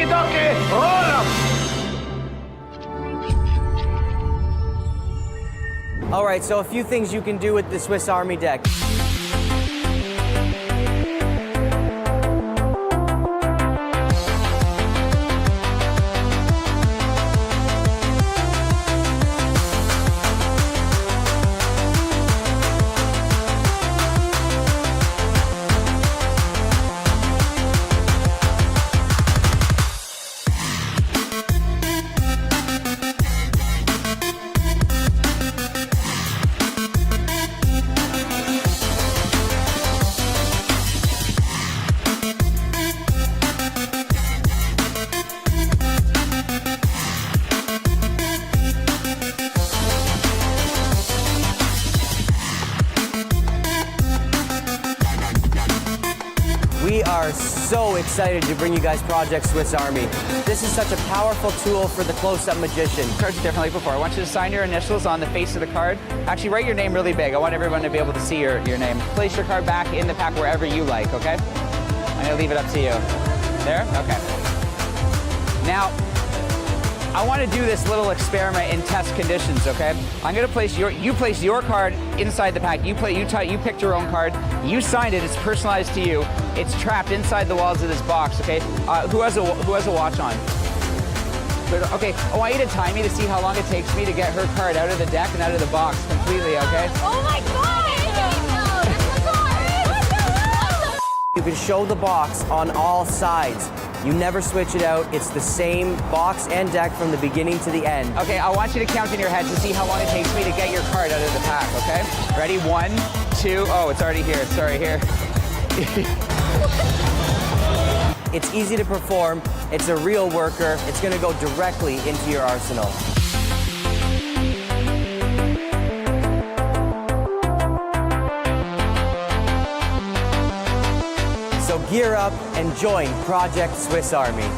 Okie dokie, roll up! All right, so a few things you can do with the Swiss Army deck. We are so excited to bring you guys Project Swiss Army. This is such a powerful tool for the close-up magician. Cards differently before. I want you to sign your initials on the face of the card. Actually, write your name really big. I want everyone to be able to see your name. Place your card back in the pack wherever you like, okay? I'm gonna leave it up to you. There? Okay. Now, I want to do this little experiment in test conditions, okay? I'm gonna place you place your card inside the pack. You picked your own card. You signed it. It's personalized to you. It's trapped inside the walls of this box, okay? Who has a watch on? Okay. I want you to time me to see how long it takes me to get her card out of the deck and out of the box completely, okay? Oh my God! You can show the box on all sides. You never switch it out. It's the same box and deck from the beginning to the end. Okay, I want you to count in your head to see how long it takes me to get your card out of the pack, okay? Ready? 1, 2, oh, it's already here. Sorry, here. It's easy to perform. It's a real worker. It's going to go directly into your arsenal. So gear up and join Project Swiss Army.